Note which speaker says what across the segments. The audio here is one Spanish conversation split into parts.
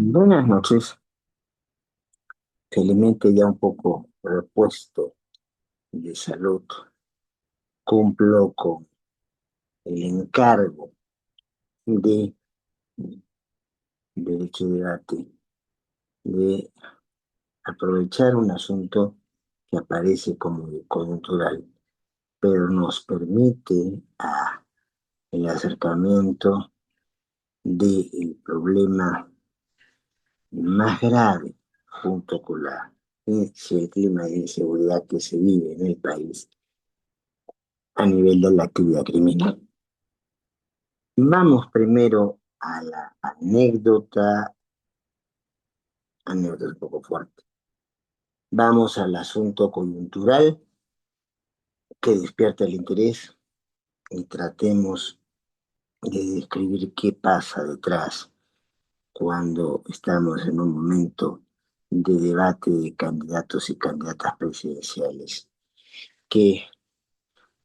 Speaker 1: Buenas noches, felizmente ya un poco repuesto de salud, cumplo con el encargo de Derecho y Debate de aprovechar un asunto que aparece como coyuntural, pero nos permite el acercamiento del problema más grave junto con el clima de inseguridad que se vive en el país a nivel de la actividad criminal. Vamos primero a la anécdota un poco fuerte. Vamos al asunto coyuntural que despierta el interés y tratemos de describir qué pasa detrás cuando estamos en un momento de debate de candidatos y candidatas presidenciales que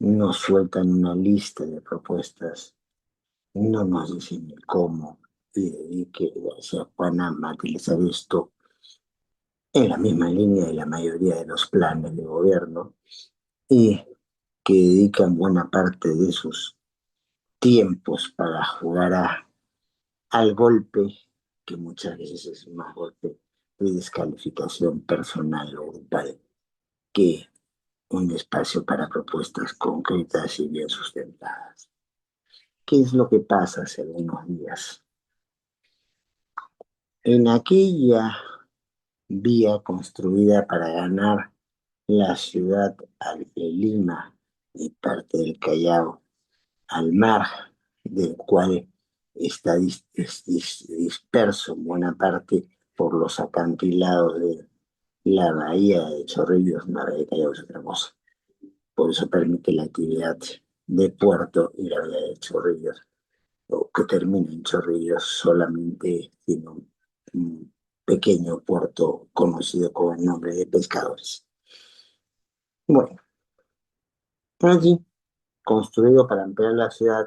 Speaker 1: nos sueltan una lista de propuestas, no nos dicen el cómo y que se van a materializar esto en la misma línea de la mayoría de los planes de gobierno y que dedican buena parte de sus tiempos para jugar al golpe, que muchas veces es más golpe de descalificación personal o grupal que un espacio para propuestas concretas y bien sustentadas. ¿Qué es lo que pasa hace algunos días? En aquella vía construida para ganar la ciudad de Lima y parte del Callao al mar, del cual está disperso en buena parte por los acantilados de la bahía de Chorrillos. La bahía de Callao es otra cosa. Por eso permite la actividad de puerto y la bahía de Chorrillos, o que termina en Chorrillos, solamente tiene un pequeño puerto conocido con el nombre de Pescadores. Bueno, allí, construido para ampliar la ciudad,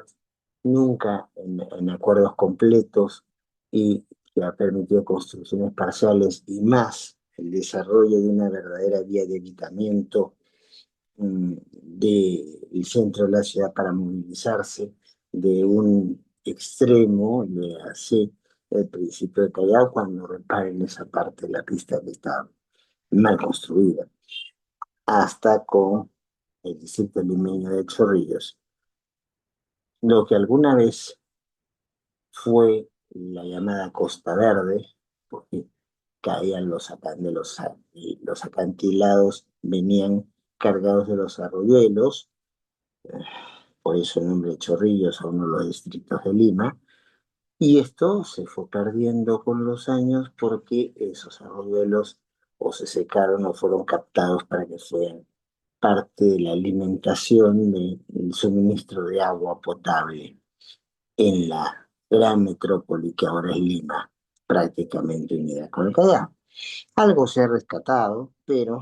Speaker 1: nunca en acuerdos completos y que ha permitido construcciones parciales y más el desarrollo de una verdadera vía de evitamiento del centro de la ciudad para movilizarse de un extremo, le hace el principio de Callao cuando reparen esa parte de la pista que está mal construida, hasta con el distrito limeño de Chorrillos, lo que alguna vez fue la llamada Costa Verde, porque caían los acantilados, venían cargados de los arroyuelos, por eso el nombre de Chorrillos a uno de los distritos de Lima, y esto se fue perdiendo con los años porque esos arroyuelos o se secaron o fueron captados para que fueran parte de la alimentación del suministro de agua potable en la gran metrópoli que ahora es Lima, prácticamente unida con el Callao. Algo se ha rescatado, pero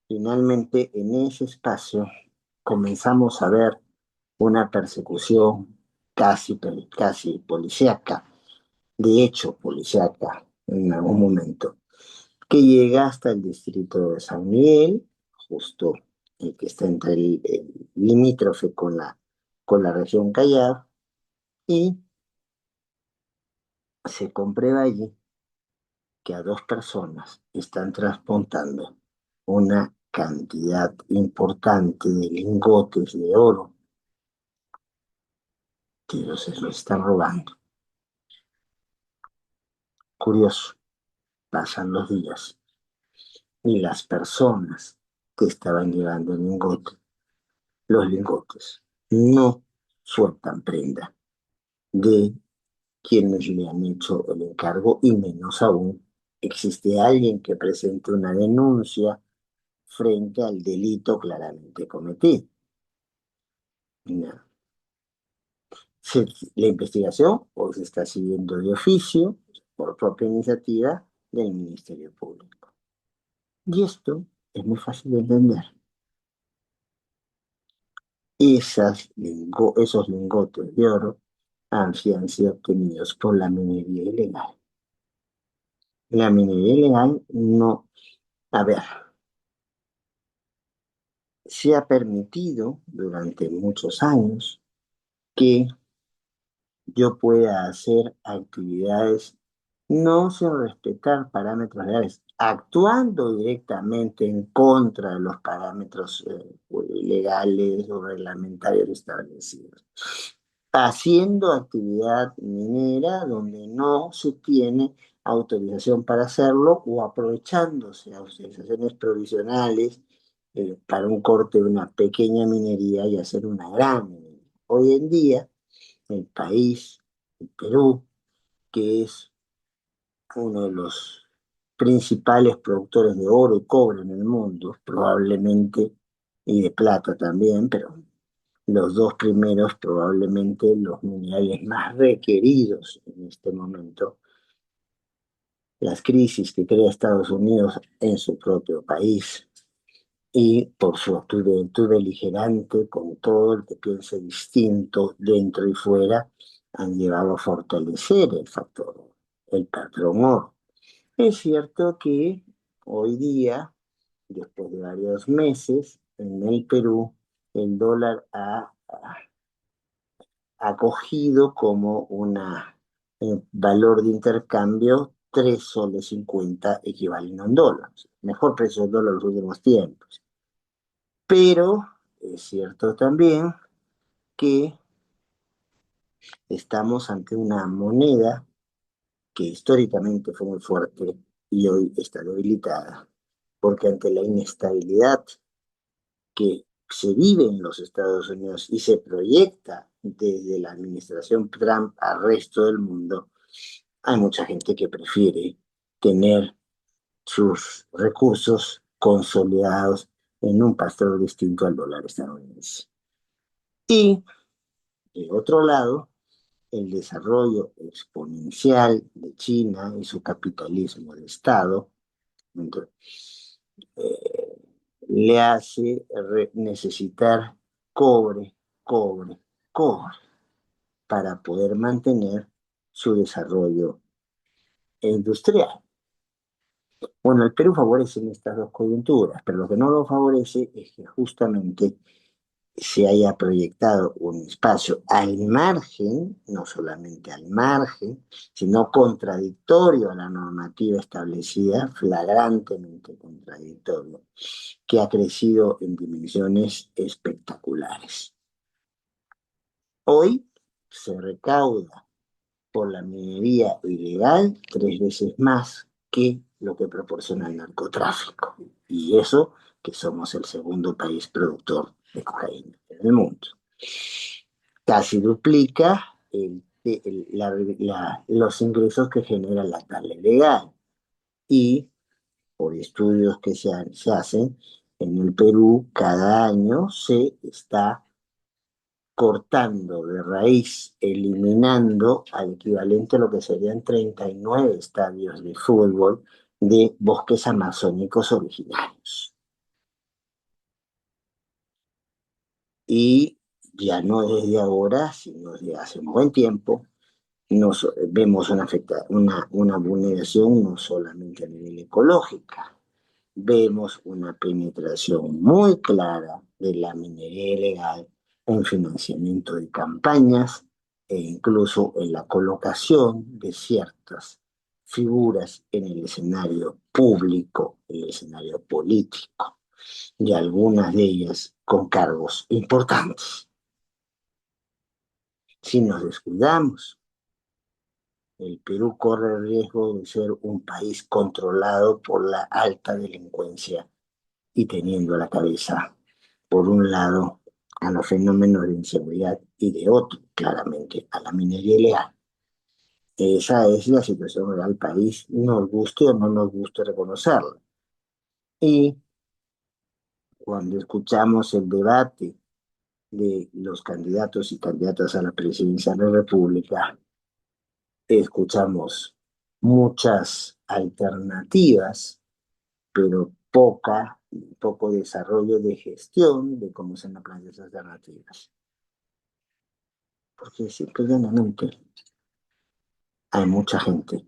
Speaker 1: finalmente en ese espacio comenzamos a ver una persecución casi policíaca, de hecho policíaca en algún momento, que llega hasta el distrito de San Miguel, justo el que está entre el limítrofe con la región Callao, y se comprueba allí que a dos personas están transportando una cantidad importante de lingotes de oro que ellos se lo están robando. Curioso, pasan los días y las personas que estaban llevando los lingotes, no sueltan prenda de quienes le han hecho el encargo y menos aún existe alguien que presente una denuncia frente al delito claramente cometido. No. La investigación pues, se está siguiendo de oficio por propia iniciativa del Ministerio Público. Y esto es muy fácil de entender. Esos lingotes de oro han sido obtenidos por la minería ilegal. La minería ilegal no, a ver, se ha permitido durante muchos años que yo pueda hacer actividades no sin respetar parámetros legales, actuando directamente en contra de los parámetros legales o reglamentarios establecidos, haciendo actividad minera donde no se tiene autorización para hacerlo o aprovechándose de autorizaciones provisionales para un corte de una pequeña minería y hacer una gran minería. Hoy en día, el país, el Perú, que es uno de los principales productores de oro y cobre en el mundo, probablemente, y de plata también, pero los dos primeros probablemente los minerales más requeridos en este momento, las crisis que crea Estados Unidos en su propio país y por su actitud beligerante con todo el que piense distinto dentro y fuera, han llevado a fortalecer el factor, el patrón oro. Es cierto que hoy día, después de varios meses, en el Perú, el dólar ha acogido como una valor de intercambio 3 soles 50 equivalen a un dólar. Mejor precio del dólar en los últimos tiempos. Pero es cierto también que estamos ante una moneda que históricamente fue muy fuerte y hoy está debilitada, porque ante la inestabilidad que se vive en los Estados Unidos y se proyecta desde la administración Trump al resto del mundo, hay mucha gente que prefiere tener sus recursos consolidados en un pastor distinto al dólar estadounidense. Y, de otro lado, el desarrollo exponencial de China y su capitalismo de Estado eh, le hace necesitar cobre, cobre, cobre para poder mantener su desarrollo industrial. Bueno, el Perú favorece en estas dos coyunturas, pero lo que no lo favorece es que justamente se haya proyectado un espacio al margen, no solamente al margen, sino contradictorio a la normativa establecida, flagrantemente contradictorio, que ha crecido en dimensiones espectaculares. Hoy se recauda por la minería ilegal 3 veces más que lo que proporciona el narcotráfico. Y eso que somos el segundo país productor de cocaína en el mundo. Casi duplica los ingresos que genera la tala ilegal. Y por estudios que se hacen, en el Perú cada año se está cortando de raíz, eliminando al equivalente a lo que serían 39 estadios de fútbol de bosques amazónicos originarios. Y ya no desde ahora, sino desde hace un buen tiempo, vemos una vulneración no solamente a nivel ecológico, vemos una penetración muy clara de la minería ilegal en financiamiento de campañas e incluso en la colocación de ciertas figuras en el escenario público, en el escenario político, y algunas de ellas con cargos importantes. Si nos descuidamos, el Perú corre el riesgo de ser un país controlado por la alta delincuencia y teniendo a la cabeza, por un lado, a los fenómenos de inseguridad y de otro, claramente, a la minería ilegal. Esa es la situación real del país, nos guste o no nos guste reconocerla. Y cuando escuchamos el debate de los candidatos y candidatas a la presidencia de la República, escuchamos muchas alternativas, pero poco desarrollo de gestión de cómo se plantean esas alternativas. Porque simplemente hay mucha gente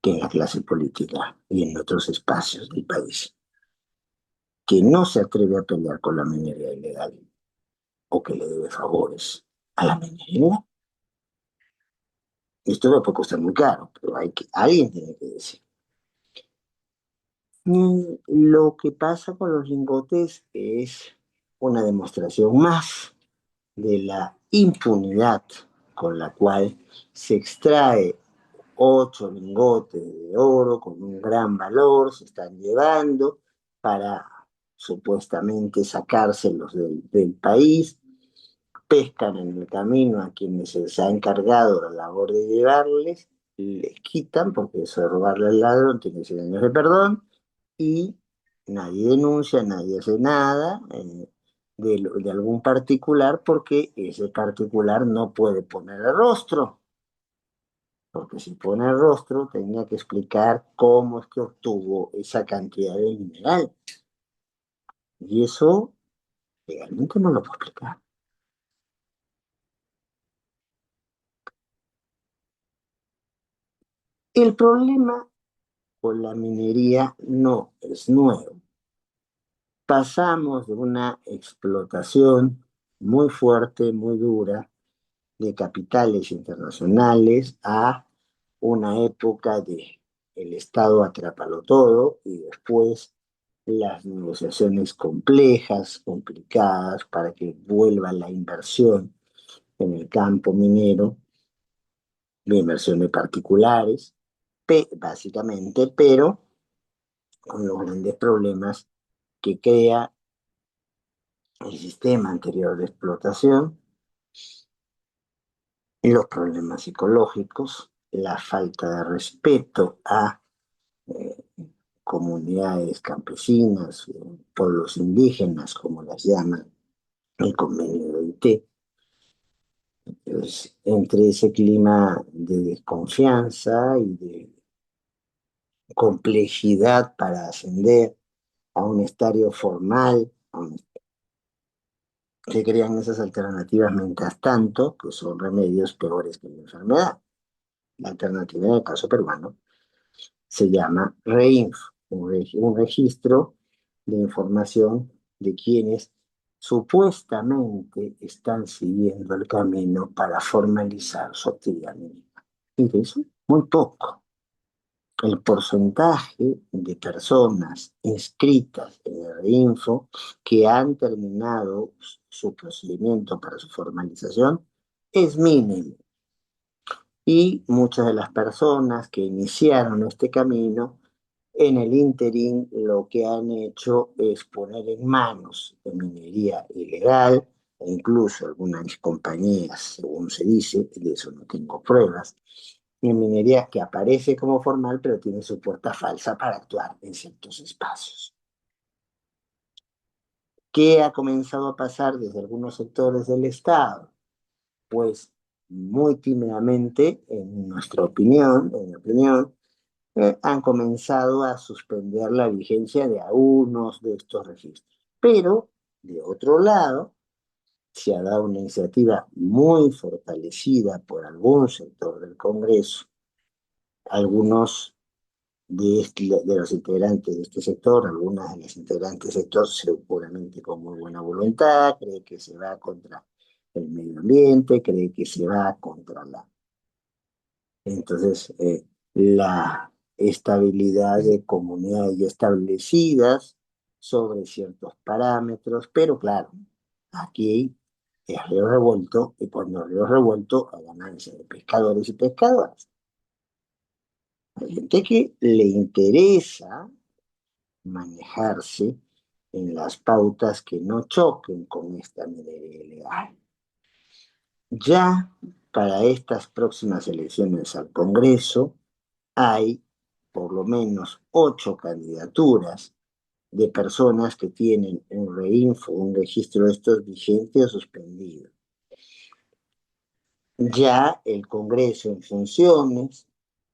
Speaker 1: que en la clase política y en otros espacios del país, que no se atreve a pelear con la minería ilegal o que le debe favores a la minería. Esto no puede costar muy caro, pero alguien tiene que decir. Lo que pasa con los lingotes es una demostración más de la impunidad con la cual se extrae 8 lingotes de oro con un gran valor, se están llevando para supuestamente sacárselos del país, pescan en el camino a quienes se les ha encargado la labor de llevarles, les quitan, porque eso de robarle al ladrón tiene 100 años de perdón, y nadie denuncia, nadie hace nada de algún particular porque ese particular no puede poner el rostro, porque si pone el rostro tenía que explicar cómo es que obtuvo esa cantidad de mineral. Y eso legalmente no lo puedo explicar. El problema con la minería no es nuevo. Pasamos de una explotación muy fuerte, muy dura, de capitales internacionales a una época de el Estado atrápalo todo y después las negociaciones complejas, complicadas para que vuelva la inversión en el campo minero, la inversión de particulares, básicamente, pero con los grandes problemas que crea el sistema anterior de explotación, los problemas psicológicos, la falta de respeto a eh, comunidades campesinas, pueblos indígenas, como las llaman el convenio de OIT. Entonces, entre ese clima de desconfianza y de complejidad para ascender a un estadio formal, se crean esas alternativas mientras tanto, que son remedios peores que la enfermedad. La alternativa en el caso peruano se llama REINF, un registro de información de quienes supuestamente están siguiendo el camino para formalizar su actividad mínima. Y de eso, muy poco. El porcentaje de personas inscritas en el REINFO que han terminado su procedimiento para su formalización es mínimo. Y muchas de las personas que iniciaron este camino, en el ínterin lo que han hecho es poner en manos de minería ilegal, e incluso algunas compañías, según se dice, de eso no tengo pruebas, en minería que aparece como formal, pero tiene su puerta falsa para actuar en ciertos espacios. ¿Qué ha comenzado a pasar desde algunos sectores del Estado? Pues muy tímidamente, en mi opinión, han comenzado a suspender la vigencia de algunos de estos registros. Pero, de otro lado, se ha dado una iniciativa muy fortalecida por algún sector del Congreso, algunos de los integrantes de este sector, algunas de las integrantes del sector, seguramente con muy buena voluntad, cree que se va contra el medio ambiente, cree que se va contra la entonces, la estabilidad de comunidades ya establecidas sobre ciertos parámetros, pero claro, aquí es río revuelto y cuando río revuelto hay ganancia de pescadores y pescadoras. Hay gente que le interesa manejarse en las pautas que no choquen con esta minería ilegal. Ya para estas próximas elecciones al Congreso, hay por lo menos 8 candidaturas de personas que tienen un reinfo, un registro de estos vigente o suspendido. Ya el Congreso en funciones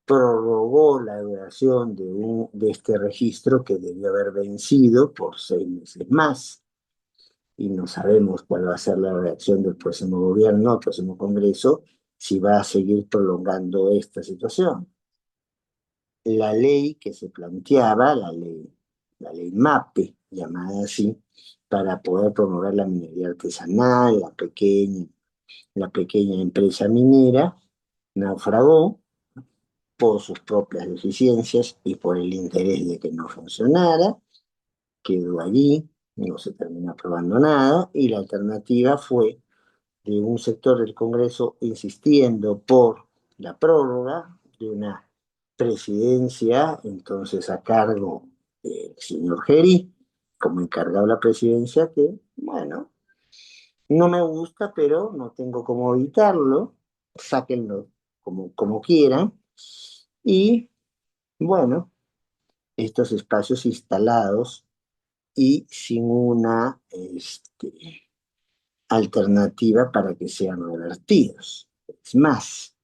Speaker 1: prorrogó la duración de este registro que debió haber vencido por 6 meses más. Y no sabemos cuál va a ser la reacción del próximo gobierno, del próximo Congreso, si va a seguir prolongando esta situación. la ley que se planteaba, la ley MAPE, llamada así, para poder promover la minería artesanal, la pequeña empresa minera, naufragó por sus propias deficiencias y por el interés de que no funcionara, quedó allí, no se terminó aprobando nada, y la alternativa fue de un sector del Congreso insistiendo por la prórroga de una presidencia, entonces a cargo del señor Geri, como encargado de la presidencia, que, bueno, no me gusta, pero no tengo cómo evitarlo, sáquenlo como quieran, y bueno, estos espacios instalados y sin una alternativa para que sean revertidos. Es más,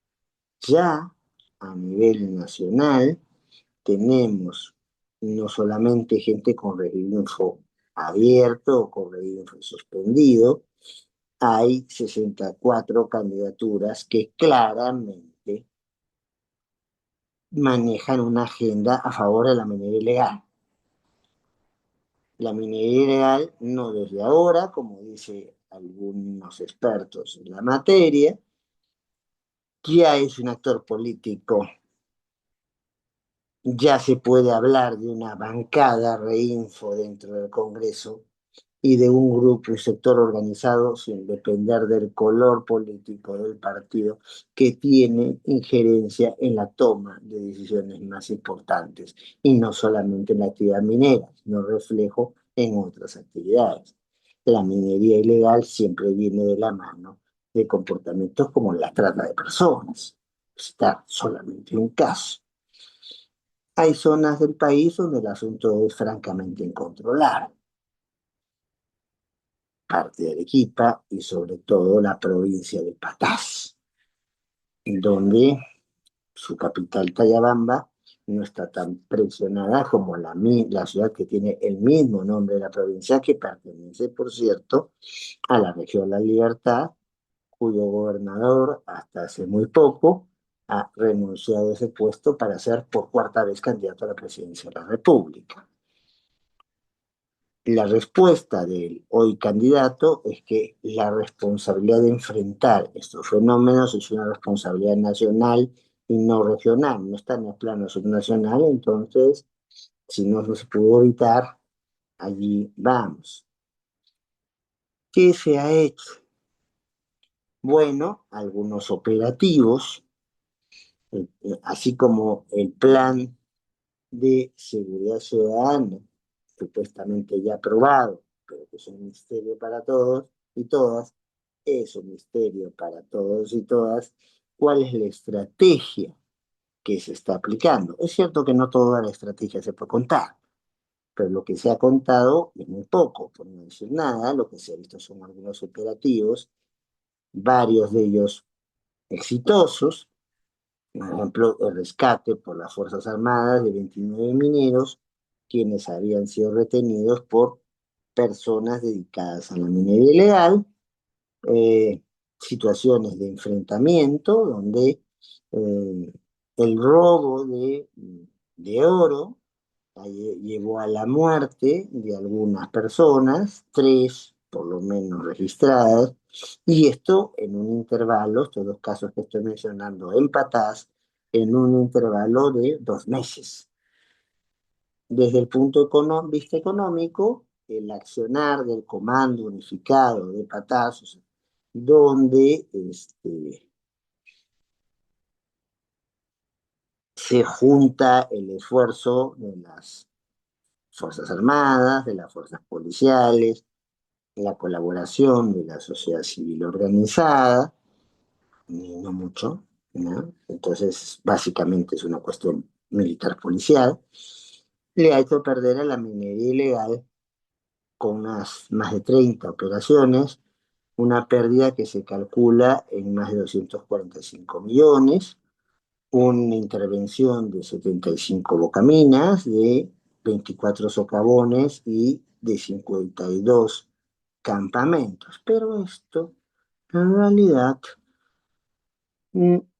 Speaker 1: ya a nivel nacional tenemos no solamente gente con reinfo abierto o con reinfo suspendido, hay 64 candidaturas que claramente manejan una agenda a favor de la minería ilegal. La minería ilegal no desde ahora, como dice algunos expertos en la materia, ya es un actor político, ya se puede hablar de una bancada reinfo dentro del Congreso y de un grupo, un sector organizado sin depender del color político del partido que tiene injerencia en la toma de decisiones más importantes y no solamente en la actividad minera, sino reflejo en otras actividades. La minería ilegal siempre viene de la mano de comportamientos como la trata de personas. Está solamente un caso. Hay zonas del país donde el asunto es francamente incontrolable, parte de Arequipa y sobre todo la provincia de Patás, donde su capital, Tayabamba, no está tan presionada como la ciudad que tiene el mismo nombre de la provincia, que pertenece, por cierto, a la región La Libertad, cuyo gobernador, hasta hace muy poco, ha renunciado a ese puesto para ser por cuarta vez candidato a la presidencia de la República. La respuesta del hoy candidato es que la responsabilidad de enfrentar estos fenómenos es una responsabilidad nacional y no regional, no está en el plano subnacional, entonces, si no se pudo evitar, allí vamos. ¿Qué se ha hecho? Bueno, algunos operativos, así como el plan de seguridad ciudadana, supuestamente ya aprobado, pero que es un misterio para todos y todas, es un misterio para todos y todas, cuál es la estrategia que se está aplicando. Es cierto que no toda la estrategia se puede contar, pero lo que se ha contado es muy poco, por no decir nada. Lo que se ha visto son algunos operativos, varios de ellos exitosos. Por ejemplo, el rescate por las Fuerzas Armadas de 29 mineros, quienes habían sido retenidos por personas dedicadas a la minería ilegal, eh, situaciones de enfrentamiento donde eh, el robo de oro llevó a la muerte de algunas personas, tres por lo menos registradas, y esto en un intervalo, estos dos casos que estoy mencionando empatados, en un intervalo de 2 meses. Desde el punto de vista económico, el accionar del Comando Unificado de Patazos, donde se junta el esfuerzo de las Fuerzas Armadas, de las fuerzas policiales, la colaboración de la sociedad civil organizada, y no mucho, ¿no? Entonces, básicamente es una cuestión militar-policial, le ha hecho perder a la minería ilegal con unas más de 30 operaciones, una pérdida que se calcula en más de 245 millones, una intervención de 75 bocaminas, de 24 socavones y de 52 campamentos. Pero esto, en realidad,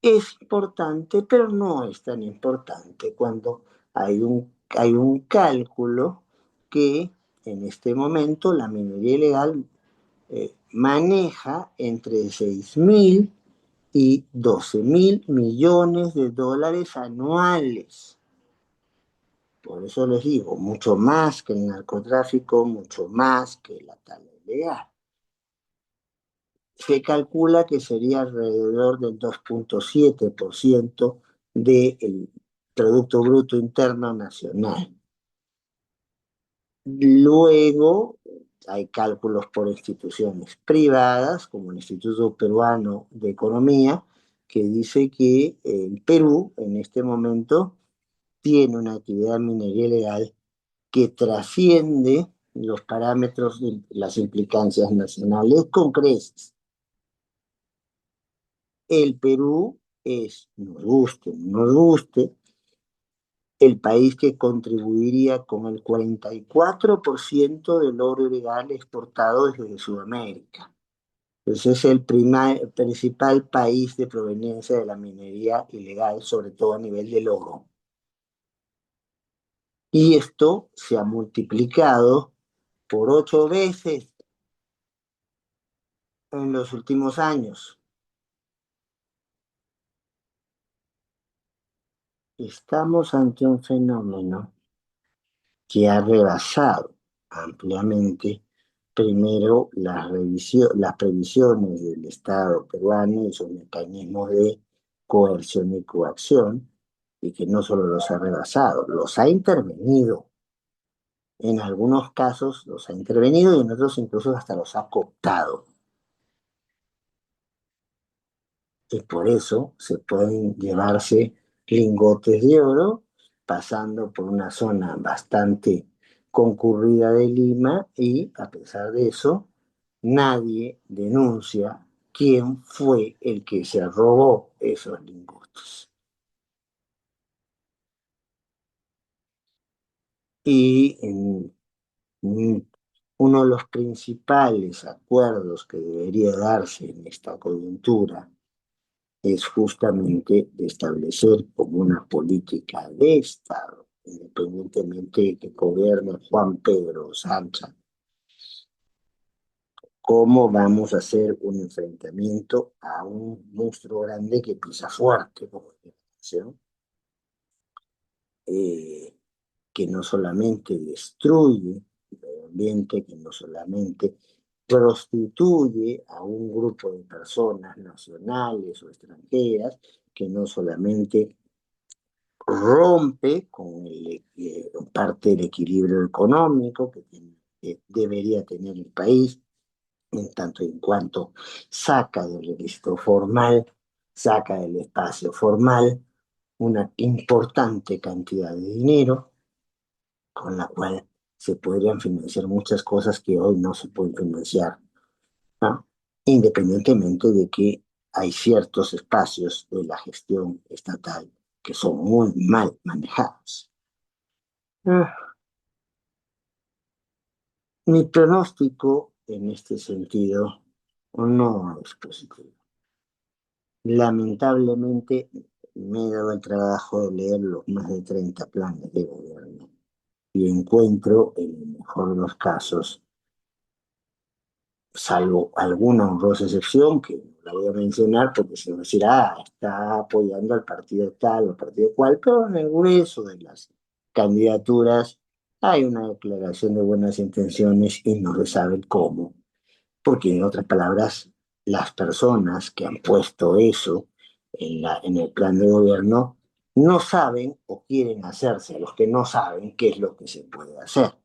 Speaker 1: Es importante, pero no es tan importante cuando hay un cálculo que en este momento la minería ilegal maneja entre 6.000 y 12.000 millones de dólares anuales. Por eso les digo, mucho más que el narcotráfico, mucho más que la tala ilegal. Se calcula que sería alrededor del 2,7% del Producto Bruto Interno Nacional. Luego hay cálculos por instituciones privadas, como el Instituto Peruano de Economía, que dice que el Perú en este momento tiene una actividad minería ilegal que trasciende los parámetros de las implicancias nacionales con creces. El Perú es, nos guste, el país que contribuiría con el 44% del oro ilegal exportado desde Sudamérica. Ese es el principal país de proveniencia de la minería ilegal, sobre todo a nivel del oro. Y esto se ha multiplicado por 8 veces en los últimos años. Estamos ante un fenómeno que ha rebasado ampliamente, primero, las previsiones del Estado peruano y sus mecanismos de coerción y coacción, y que no solo los ha rebasado, los ha intervenido. En algunos casos los ha intervenido y en otros incluso hasta los ha cooptado. Y por eso se pueden llevarse lingotes de oro pasando por una zona bastante concurrida de Lima y a pesar de eso, nadie denuncia quién fue el que se robó esos lingotes. Y uno de los principales acuerdos que debería darse en esta coyuntura es justamente de establecer como una política de Estado, independientemente de que gobierne Juan Pedro Sánchez, cómo vamos a hacer un enfrentamiento a un monstruo grande que pisa fuerte como la nación, eh, que no solamente destruye el medio ambiente, que no solamente prostituye a un grupo de personas nacionales o extranjeras, que no solamente rompe con parte del equilibrio económico que debería tener el país, en tanto y en cuanto saca del registro formal, saca del espacio formal una importante cantidad de dinero con la cual se podrían financiar muchas cosas que hoy no se pueden financiar, ¿no? Independientemente de que hay ciertos espacios de la gestión estatal que son muy mal manejados. Ah, Mi pronóstico en este sentido no es positivo. Lamentablemente me he dado el trabajo de leer los más de 30 planes de gobierno y encuentro, en el mejor de los casos, salvo alguna honrosa excepción, que no la voy a mencionar porque se va a decir, está apoyando al partido tal o al partido cual, pero en el grueso de las candidaturas hay una declaración de buenas intenciones y no se sabe cómo, porque en otras palabras, las personas que han puesto eso en el plan de gobierno no saben o quieren hacerse a los que no saben qué es lo que se puede hacer.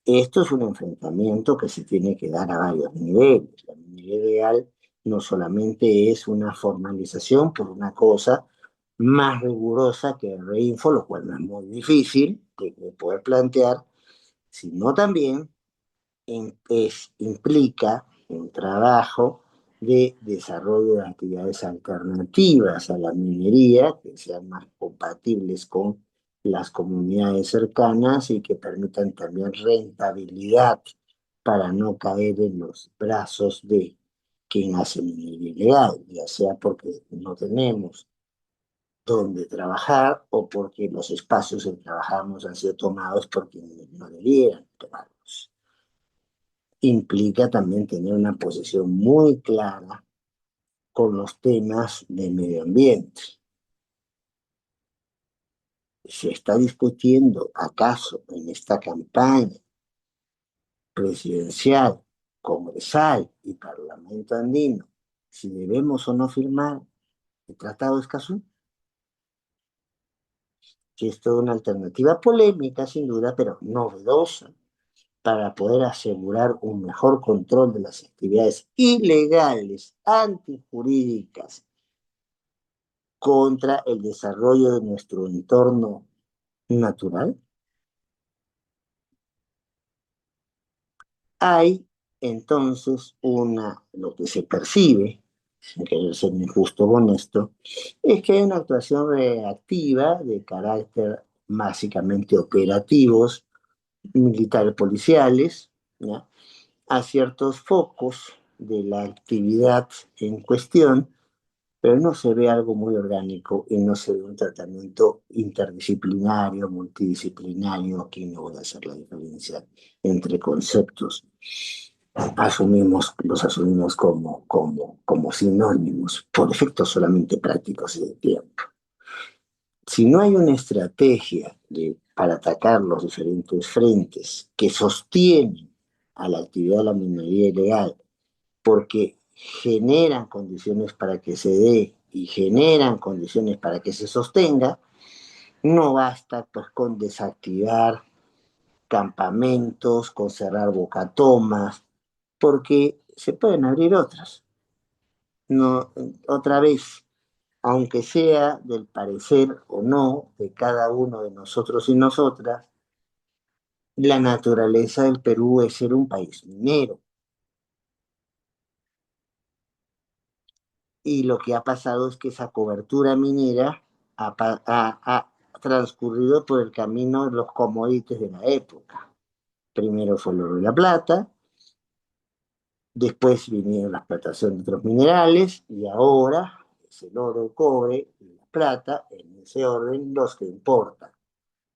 Speaker 1: Esto es un enfrentamiento que se tiene que dar a varios niveles. La minería ilegal no solamente es una formalización por una cosa más rigurosa que el reinfo, lo cual no es muy difícil de poder plantear, sino también implica un trabajo de desarrollo de actividades alternativas a la minería que sean más compatibles con las comunidades cercanas y que permitan también rentabilidad para no caer en los brazos de quien hace minería ilegal, ya sea porque no tenemos donde trabajar o porque los espacios en que trabajamos han sido tomados por quienes no debieran tomarlos. Implica también tener una posición muy clara con los temas de medio ambiente. ¿Se está discutiendo acaso en esta campaña presidencial, congresal y parlamento andino si debemos o no firmar el Tratado de Escazú? Que es toda una alternativa polémica, sin duda, pero novedosa para poder asegurar un mejor control de las actividades ilegales, antijurídicas, contra el desarrollo de nuestro entorno natural. Hay entonces lo que se percibe, sin querer ser injusto con esto, es que hay una actuación reactiva de carácter básicamente operativos, militares policiales, ¿ya?, a ciertos focos de la actividad en cuestión, pero no se ve algo muy orgánico y no se ve un tratamiento interdisciplinario, multidisciplinario. Aquí no voy a hacer la diferencia entre conceptos. Los asumimos como sinónimos, por efectos solamente prácticos y de tiempo. Si no hay una estrategia para atacar los diferentes frentes que sostienen a la actividad de la minería ilegal, porque generan condiciones para que se dé y generan condiciones para que se sostenga, no basta pues con desactivar campamentos, con cerrar bocatomas, porque se pueden abrir otras. No, otra vez, aunque sea del parecer o no de cada uno de nosotros y nosotras, la naturaleza del Perú es ser un país minero. Y lo que ha pasado es que esa cobertura minera ha transcurrido por el camino de los commodities de la época. Primero fue el oro y la plata, después vinieron la explotación de otros minerales y ahora es el oro, el cobre y la plata, en ese orden, los que importan.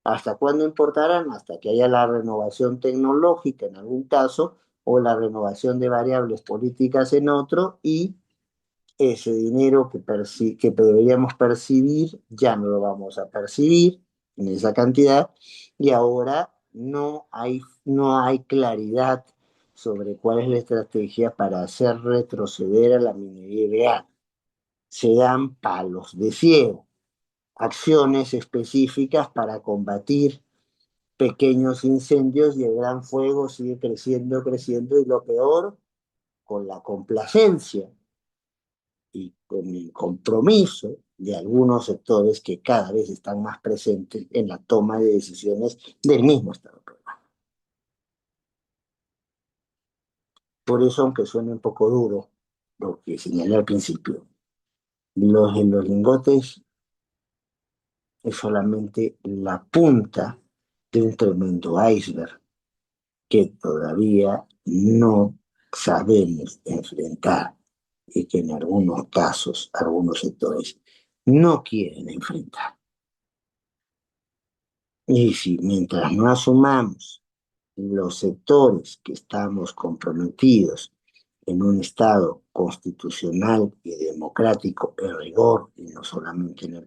Speaker 1: ¿Hasta cuándo importarán? Hasta que haya la renovación tecnológica en algún caso o la renovación de variables políticas en otro, y ese dinero que deberíamos percibir ya no lo vamos a percibir en esa cantidad, y ahora no hay claridad sobre cuál es la estrategia para hacer retroceder a la minería ilegal. Se dan palos de ciego, acciones específicas para combatir pequeños incendios, y el gran fuego sigue creciendo, creciendo, y lo peor, con la complacencia y con el compromiso de algunos sectores que cada vez están más presentes en la toma de decisiones del mismo Estado peruano. Por eso, aunque suene un poco duro lo que señalé al principio, los lingotes es solamente la punta de un tremendo iceberg que todavía no sabemos enfrentar y que en algunos casos, algunos sectores no quieren enfrentar. Y si mientras no asumamos los sectores que estamos comprometidos en un Estado constitucional y democrático en rigor, y no solamente en el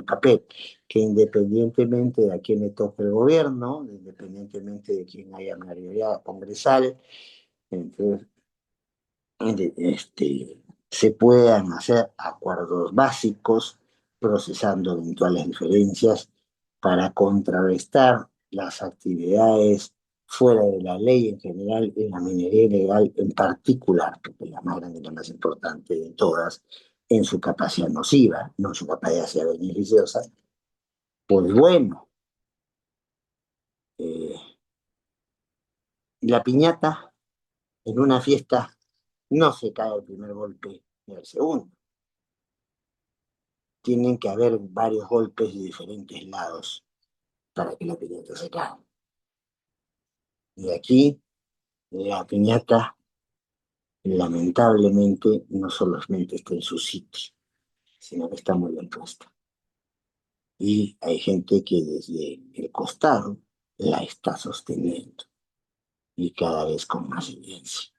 Speaker 1: papel, que independientemente de a quién le toque el gobierno, independientemente de quién haya mayoría congresal, entonces, se puedan hacer acuerdos básicos, procesando eventuales diferencias para contrarrestar las actividades fuera de la ley en general y la minería ilegal en particular, porque es la más grande y la más importante de todas, en su capacidad nociva, no en su capacidad beneficiosa. Pues bueno, eh, la piñata en una fiesta no se cae el primer golpe ni el segundo. Tienen que haber varios golpes de diferentes lados para que la piñata se caiga. Y aquí la piñata lamentablemente no solamente está en su sitio, sino que está muy bien puesta. Y hay gente que desde el costado la está sosteniendo y cada vez con más evidencia.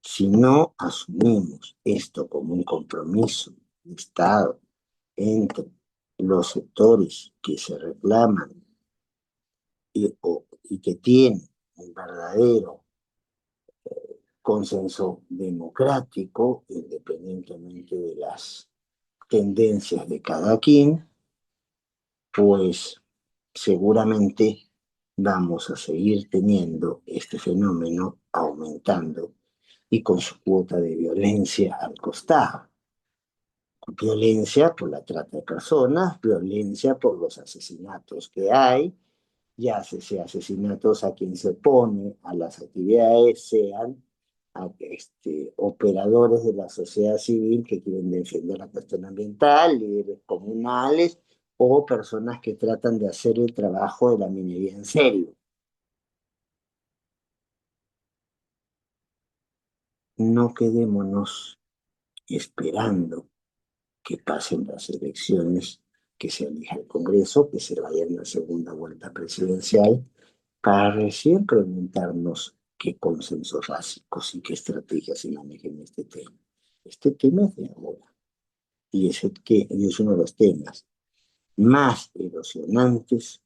Speaker 1: Si no asumimos esto como un compromiso de Estado entre los sectores que se reclaman y que tienen un verdadero consenso democrático, independientemente de las tendencias de cada quien, pues seguramente vamos a seguir teniendo este fenómeno aumentando y con su cuota de violencia al costado. Violencia por la trata de personas, violencia por los asesinatos que hay, ya sea asesinatos a quien se opone a las actividades, sean operadores de la sociedad civil que quieren defender la cuestión ambiental, líderes comunales o personas que tratan de hacer el trabajo de la minería en serio. No quedémonos esperando que pasen las elecciones, que se elija el Congreso, que se vaya en la segunda vuelta presidencial, para recién preguntarnos qué consensos básicos y qué estrategias se manejan en este tema. Este tema es de ahora y es uno de los temas más erosionantes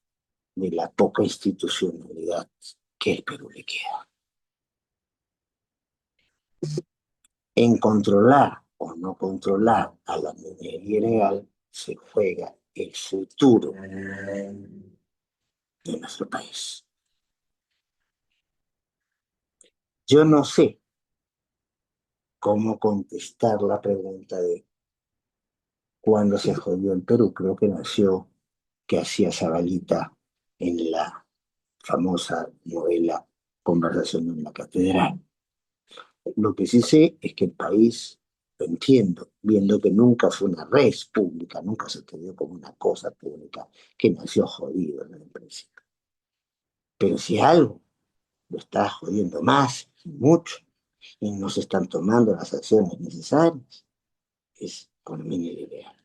Speaker 1: de la poca institucionalidad que el Perú le queda. En controlar o no controlar a la minería ilegal se juega el futuro de nuestro país. Yo no sé cómo contestar la pregunta de cuándo se jodió el Perú. Creo que nació que hacía Zabalita en la famosa novela Conversación en la Catedral. Lo que sí sé es que el país, lo entiendo, viendo que nunca fue una red pública, nunca se quedó como una cosa pública, que nació jodido en el principio. Pero si algo lo está jodiendo más, mucho, y no se están tomando las acciones necesarias, es con minería ilegal.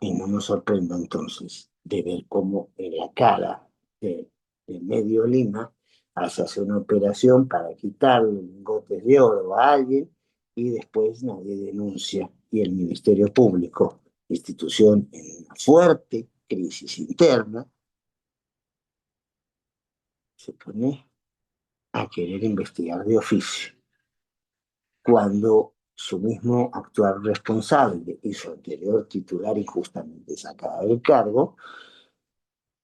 Speaker 1: Y no nos sorprenda entonces de ver cómo en la cara de Medio Lima hace una operación para quitarle lingotes de oro a alguien y después nadie denuncia y el Ministerio Público, institución en una fuerte crisis interna, se pone a querer investigar de oficio cuando su mismo actual responsable y su anterior titular injustamente sacada del cargo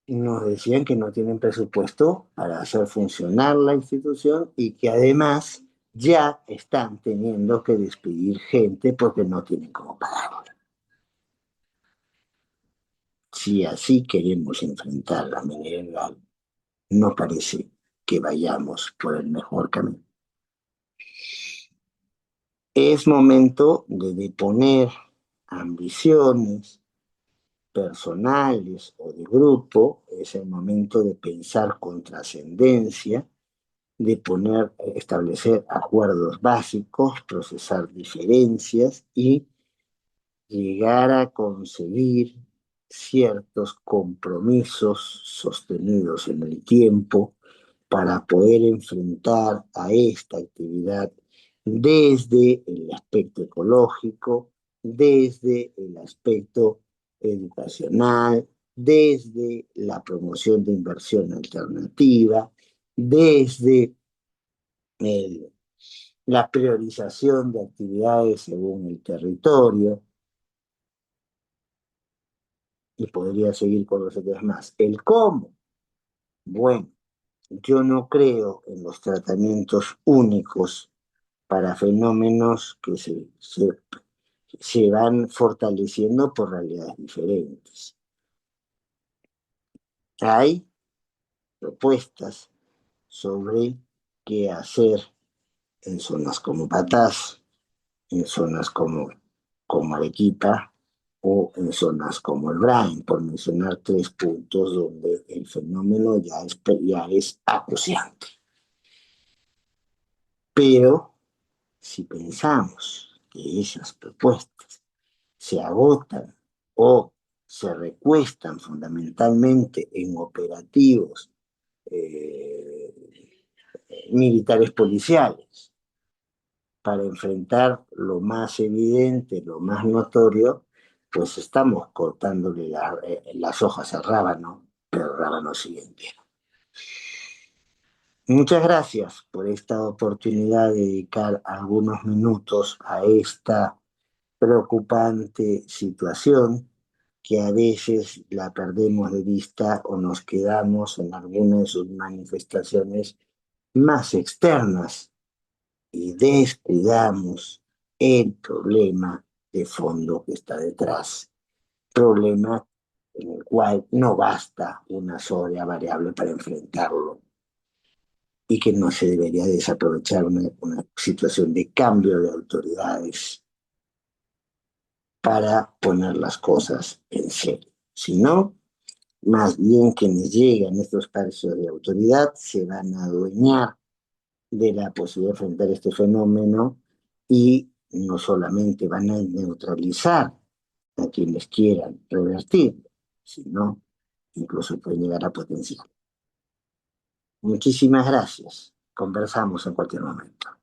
Speaker 1: nos decían que no tienen presupuesto para hacer funcionar la institución y que además ya están teniendo que despedir gente porque no tienen cómo pagarla. Si así queremos enfrentar la minería ilegal, no parece que vayamos por el mejor camino. Es momento de deponer ambiciones personales o de grupo, es el momento de pensar con trascendencia, de establecer acuerdos básicos, procesar diferencias y llegar a conseguir ciertos compromisos sostenidos en el tiempo para poder enfrentar a esta actividad desde el aspecto ecológico, desde el aspecto educacional, desde la promoción de inversión alternativa, desde el, la priorización de actividades según el territorio, y podría seguir con los otros más. El cómo, bueno, yo no creo en los tratamientos únicos para fenómenos que se van fortaleciendo por realidades diferentes. Hay propuestas sobre qué hacer en zonas como Patás, en zonas como Arequipa o en zonas como el Brain, por mencionar tres puntos donde el fenómeno ya es acuciante. Pero si pensamos que esas propuestas se agotan o se recuestan fundamentalmente en operativos eh, militares policiales para enfrentar lo más evidente, lo más notorio, pues estamos cortándole las hojas al rábano, pero el rábano sigue entero. Muchas gracias por esta oportunidad de dedicar algunos minutos a esta preocupante situación que a veces la perdemos de vista o nos quedamos en algunas de sus manifestaciones más externas y descuidamos el problema de fondo que está detrás. Problema en el cual no basta una sola variable para enfrentarlo y que no se debería desaprovechar una situación de cambio de autoridades para poner las cosas en serio. Si no, más bien quienes llegan a estos espacios de autoridad se van a adueñar de la posibilidad de enfrentar este fenómeno y no solamente van a neutralizar a quienes quieran revertir, sino incluso pueden llegar a potenciar. Muchísimas gracias. Conversamos en cualquier momento.